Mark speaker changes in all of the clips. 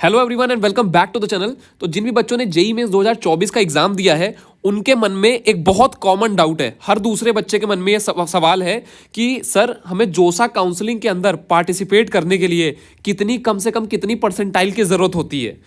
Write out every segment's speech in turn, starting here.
Speaker 1: Hello everyone and welcome back to the channel. तो जिन भी बच्चों ने जेई मेंस 2024 का एग्जाम दिया है उनके मन में एक बहुत कॉमन डाउट है। हर दूसरे बच्चे के मन में ये सवाल है कि सर हमें जोसा काउंसलिंग के अंदर पार्टिसिपेट करने के लिए कितनी कम से कम कितनी परसेंटाइल की जरूरत होती है।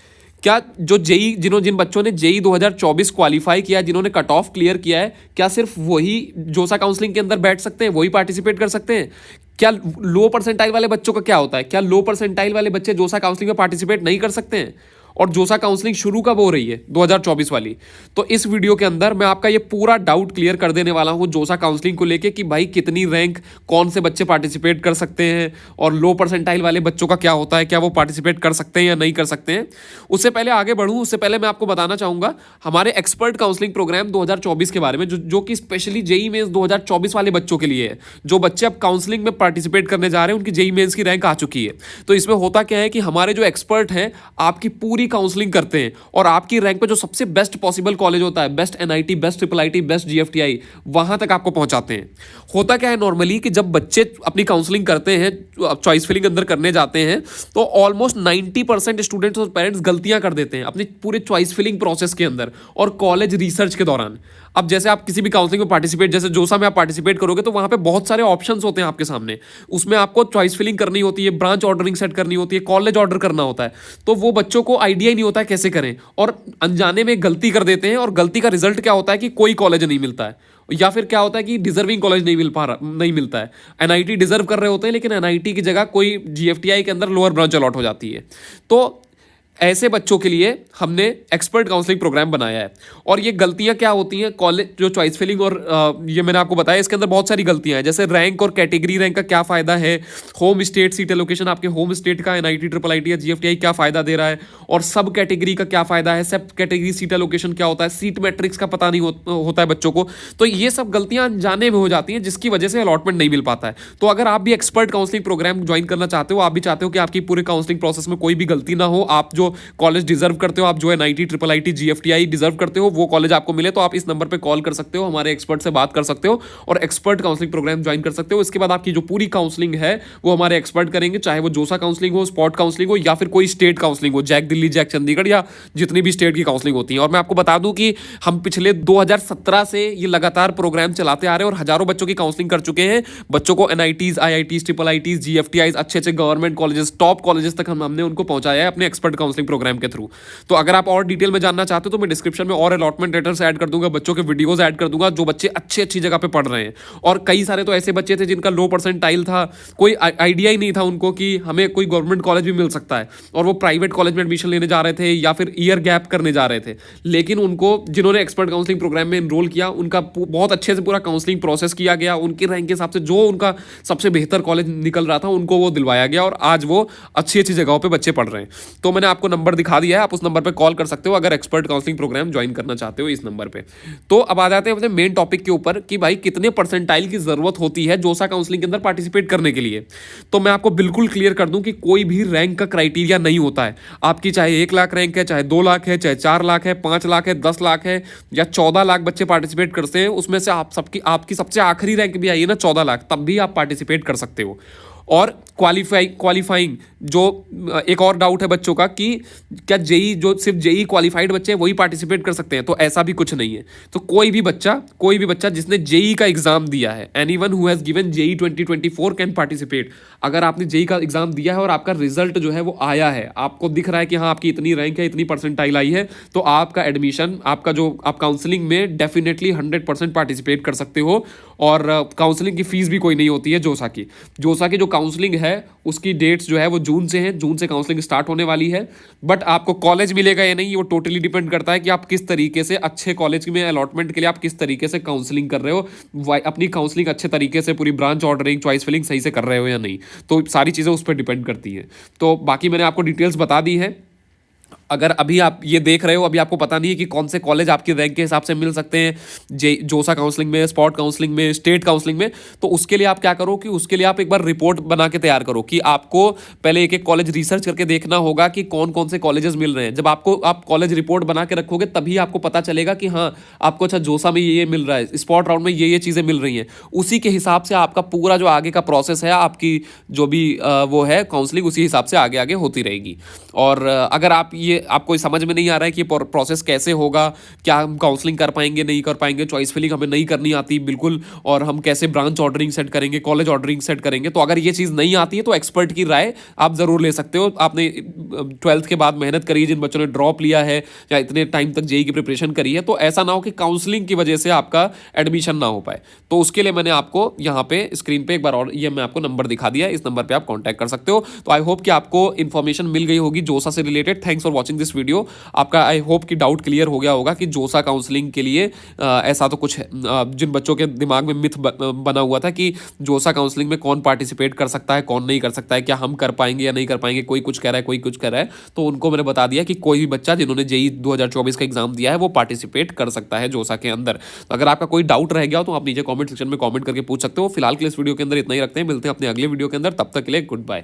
Speaker 1: क्या जो जेई जिन बच्चों ने जेई 2024 क्वालिफाई किया है, जिन्होंने कट ऑफ क्लियर किया है, क्या सिर्फ वही जोसा काउंसलिंग के अंदर बैठ सकते हैं, वही पार्टिसिपेट कर सकते हैं? क्या लो परसेंटाइल वाले बच्चों का क्या होता है? क्या लो परसेंटाइल वाले बच्चे जोसा काउंसलिंग में पार्टिसिपेट नहीं कर सकते हैं? और जोसा काउंसलिंग शुरू कब हो रही है? 2024 वाली। तो इस वीडियो के अंदर मैं आपका ये पूरा डाउट क्लियर कर देने वाला हूं जोसा काउंसलिंग को लेके कि भाई कितनी रैंक, कौन से बच्चे पार्टिसिपेट कर सकते हैं और लो परसेंटाइल वाले बच्चों का क्या होता है, क्या वो पार्टिसिपेट कर सकते हैं या नहीं कर सकते हैं। उससे पहले आगे बढ़ूं उससे पहले मैं आपको बताना चाहूंगा हमारे एक्सपर्ट काउंसलिंग प्रोग्राम 2024 के बारे में, जो कि स्पेशली जेई मेंस 2024 वाले बच्चों के लिए है। जो बच्चे अब काउंसलिंग में पार्टिसिपेट करने जा रहे हैं उनकी जेई मेंस की रैंक आ चुकी है। तो इसमें होता क्या है कि हमारे जो एक्सपर्ट हैं आपकी पूरी काउंसलिंग करते हैं और आपकी रैंक पे जो सबसे बेस्ट पॉसिबल कॉलेज होता है, best NIT, best triple IT, best GFTI, वहां तक आपको पहुंचाते हैं। होता क्या है नॉर्मली कि जब बच्चे अपनी काउंसलिंग करते हैं, चॉइस फिलिंग अंदर करने जाते हैं, तो ऑलमोस्ट 90% स्टूडेंट्स और पेरेंट्स गलतियां कर देते हैं अपनी पूरे चॉइस फिलिंग प्रोसेस के अंदर और कॉलेज रिसर्च के दौरान। अब जैसे आप किसी भी काउंसलिंग में पार्टिसिपेट, जैसे जोसा में आप पार्टिसिपेट करोगे तो वहां पे बहुत सारे ऑप्शंस होते हैं आपके सामने। उसमें आपको चॉइस फिलिंग करनी होती है, ब्रांच ऑर्डरिंग सेट करनी होती है, कॉलेज ऑर्डर करना होता है। तो वो बच्चों को आइडिया ही नहीं होता है कैसे करें और अनजाने में गलती कर देते हैं और गलती का रिजल्ट क्या होता है कि कोई कॉलेज नहीं मिलता है, या फिर क्या होता है कि डिजर्विंग कॉलेज नहीं मिलता है। एनआईटी डिजर्व कर रहे होते हैं लेकिन एनआईटी की जगह कोई जीएफटीआई के अंदर लोअर ब्रांच अलॉट हो जाती है। तो ऐसे बच्चों के लिए हमने एक्सपर्ट काउंसलिंग प्रोग्राम बनाया है। और ये गलतियां क्या होती हैं कॉलेज जो चॉइस फिलिंग और ये मैंने आपको बताया, इसके अंदर बहुत सारी गलतियां हैं। जैसे रैंक और कैटेगरी रैंक का क्या फायदा है, होम स्टेट सीट एलोकेशन, आपके होम स्टेट का एनआईटी, ट्रिपल आईटी या जीएफटीआई क्या फायदा दे रहा है, और सब कैटेगरी का क्या फायदा है, सब कैटेगरी सीट एलोकेशन क्या होता है, सीट मैट्रिक्स का पता नहीं होता है बच्चों को। तो ये सब गलतियां अनजाने में हो जाती हैं जिसकी वजह से अलॉटमेंट नहीं मिल पाता है। तो अगर आप भी एक्सपर्ट काउंसलिंग प्रोग्राम ज्वाइन करना चाहते हो, आप भी चाहते हो कि आपकी पूरे काउंसलिंग प्रोसेस में कोई भी गलती ना हो, आप जो कॉलेज डिजर्व करते हो, आप जो NIT, triple IT, GFTI deserve करते हो, वो कॉलेज आपको मिले, तो आप इस नंबर पे कॉल कर सकते हो, हमारे एक्सपर्ट से बात कर सकते हो और एक्सपर्ट काउंसलिंग प्रोग्राम ज्वाइन कर सकते हो। इसके बाद आपकी जो पूरी काउंसलिंग है वो हमारे एक्सपर्ट करेंगे, चाहे वो जोसा काउंसलिंग हो, स्पॉट काउंसलिंग हो, या फिर कोई स्टेट काउंसलिंग हो, जैक दिल्ली, जैक चंडीगढ़, या जितनी भी स्टेट की काउंसलिंग होती है। और मैं आपको बता दूं कि हम पिछले 2017 से ये लगातार प्रोग्राम चलाते आ रहे हैं और हजारों बच्चों की काउंसलिंग कर चुके हैं। बच्चों को एनआईटीज, आईआईटीज, ट्रिपल आईटीज, जीएफटीआईज, अच्छे अच्छे गवर्नमेंट कॉलेजेस, टॉप कॉलेजेस तक हमने उनको पहुंचाया है अपने एक्सपर्ट काउंसलिंग प्रोग्राम के थ्रू। तो अगर आप और डिटेल में जानना चाहते हो तो मैं डिस्क्रिप्शन में और अलॉटमेंट लेटर्स ऐड कर दूंगा, बच्चों के वीडियोस ऐड कर दूंगा जो बच्चे अच्छी जगह पे पढ़ रहे हैं। और कई सारे तो ऐसे बच्चे थे जिनका लो परसेंटाइल था, कोई आइडिया ही नहीं था उनको कि हमें कोई गवर्नमेंट कॉलेज भी मिल सकता है, और वो प्राइवेट कॉलेज में एडमिशन लेने जा रहे थे या फिर ईयर गैप करने जा रहे थे। लेकिन उनको, जिन्होंने एक्सपर्ट काउंसलिंग प्रोग्राम में एनरोल किया, उनका बहुत अच्छे से पूरा काउंसलिंग प्रोसेस किया गया, उनकी रैंक के हिसाब से जो उनका सबसे बेहतर कॉलेज निकल रहा था उनको वो दिलवाया गया और आज वो अच्छी जगहों पर बच्चे पढ़ रहे हैं। तो मैंने आपको नंबर दिखा दिया है, आप उस नंबर पर कॉल कर सकते हो अगर एक्सपर्ट काउंसलिंग प्रोग्राम ज्वाइन करना चाहते हो इस नंबर पे। तो अब आ जाते हैं अपने मेन टॉपिक के ऊपर कि भाई कितने परसेंटाइल की जरूरत होती है जोसा काउंसलिंग के अंदर पार्टिसिपेट करने के लिए। तो मैं आपको बिल्कुल क्लियर कर दूं कि कोई भी रैंक का क्राइटेरिया नहीं होता है। आपकी चाहे 1 लाख रैंक है, चाहे 2 लाख है, चाहे 4 लाख है, 5 लाख है, 10 लाख है, या 14 लाख बच्चे पार्टिसिपेट करते हैं, उसमें से आपकी सबसे आखिरी रैंक भी आई है ना 14 लाख, तब भी आप पार्टिसिपेट कर सकते हो। और क्वालिफाइंग जो एक और डाउट है बच्चों का कि क्या जेई, जो सिर्फ जेई क्वालिफाइड बच्चे हैं वही पार्टिसिपेट कर सकते हैं, तो ऐसा भी कुछ नहीं है। तो कोई भी बच्चा जिसने जेई का एग्जाम दिया है, anyone who has given JEE 2024 can participate. अगर आपने जेई का एग्जाम दिया है और आपका रिजल्ट जो है वो आया है, आपको दिख रहा है कि हाँ आपकी इतनी रैंक है, इतनी परसेंटाइल आई है, तो आपका एडमिशन, आप काउंसलिंग में डेफिनेटली 100% पार्टिसिपेट कर सकते हो। और काउंसलिंग की फीस भी कोई नहीं होती है जोसा की जो काउंसलिंग है उसकी डेट्स जो है वो जून से है, जून से काउंसलिंग स्टार्ट होने वाली है। बट आपको कॉलेज मिलेगा या नहीं वो टोटली डिपेंड करता है कि आप किस तरीके से अच्छे कॉलेज में अलॉटमेंट के लिए आप किस तरीके से काउंसलिंग कर रहे हो, अपनी काउंसलिंग अच्छे तरीके से पूरी ब्रांच ऑर्डरिंग, चॉइस फिलिंग सही से कर रहे हो या नहीं। तो सारी चीज़ें उस पर डिपेंड करती हैं। तो बाकी मैंने आपको डिटेल्स बता दी है। अगर अभी आप ये देख रहे हो, अभी आपको पता नहीं है कि कौन से कॉलेज आपके रैंक के हिसाब से मिल सकते हैं, जोसा काउंसलिंग में, स्पॉट काउंसलिंग में, स्टेट काउंसलिंग में, तो उसके लिए आप क्या करो कि उसके लिए आप एक बार रिपोर्ट बना के तैयार करो कि आपको पहले एक एक कॉलेज रिसर्च करके देखना होगा कि कौन कौन से कॉलेजेस मिल रहे हैं। जब आप कॉलेज रिपोर्ट बना के रखोगे तभी आपको पता चलेगा कि हाँ, आपको अच्छा जोसा में ये मिल रहा है, स्पॉट राउंड में ये चीज़ें मिल रही हैं। उसी के हिसाब से आपका पूरा जो आगे का प्रोसेस है, आपकी जो भी वो है काउंसलिंग, उसी हिसाब से आगे आगे होती रहेगी। और अगर आपको समझ में नहीं आ रहा है कि प्रोसेस कैसे होगा, क्या हम काउंसलिंग कर पाएंगे नहीं कर पाएंगे, चॉइस फिलिंग हमें नहीं करनी आती बिल्कुल, और हम कैसे ब्रांच ऑर्डरिंग सेट करेंगे, कॉलेज ऑर्डरिंग सेट करेंगे, तो अगर ये चीज़ नहीं आती है तो एक्सपर्ट की राय आप ज़रूर ले सकते हो। आपने 12th के बाद मेहनत करी है, जिन बच्चों ने ड्रॉप लिया है या इतने टाइम तक जेई की प्रिपरेशन करी है, तो ऐसा ना हो कि काउंसलिंग की वजह से आपका एडमिशन ना हो पाए। तो उसके लिए मैंने आपको यहाँ पे स्क्रीन पे एक बार और ये मैं आपको नंबर दिखा दिया, इस नंबर पे आप कांटेक्ट कर सकते हो। तो आई होप कि आपको इन्फॉर्मेशन मिल गई होगी जोसा से related. Thanks for watching this video. आपका आई होप कि डाउट क्लियर हो गया होगा कि जोसा काउंसलिंग के लिए ऐसा तो कुछ है, जिन बच्चों के दिमाग में मिथ बना हुआ था कि जोसा काउंसलिंग में कौन पार्टिसिपेट कर सकता है, कौन नहीं कर सकता है, क्या हम कर पाएंगे या नहीं कर पाएंगे, कोई कुछ कह रहा है, कोई कुछ कह रहा है, तो उनको मैंने बता दिया कि कोई भी बच्चा जिन्होंने जेई 2024 का एग्जाम दिया है वो पार्टिसिपेट कर सकता है जोसा के अंदर। तो अगर आपका कोई डाउट रह गया हो तो आप नीचे कॉमेंट सेक्शन में कॉमेंट करके पूछ सकते हो। फिलहाल के लिए इस वीडियो के अंदर इतना ही रखते हैं, मिलते हैं अपने अगले वीडियो के अंदर, तब तक के लिए गुड बाय।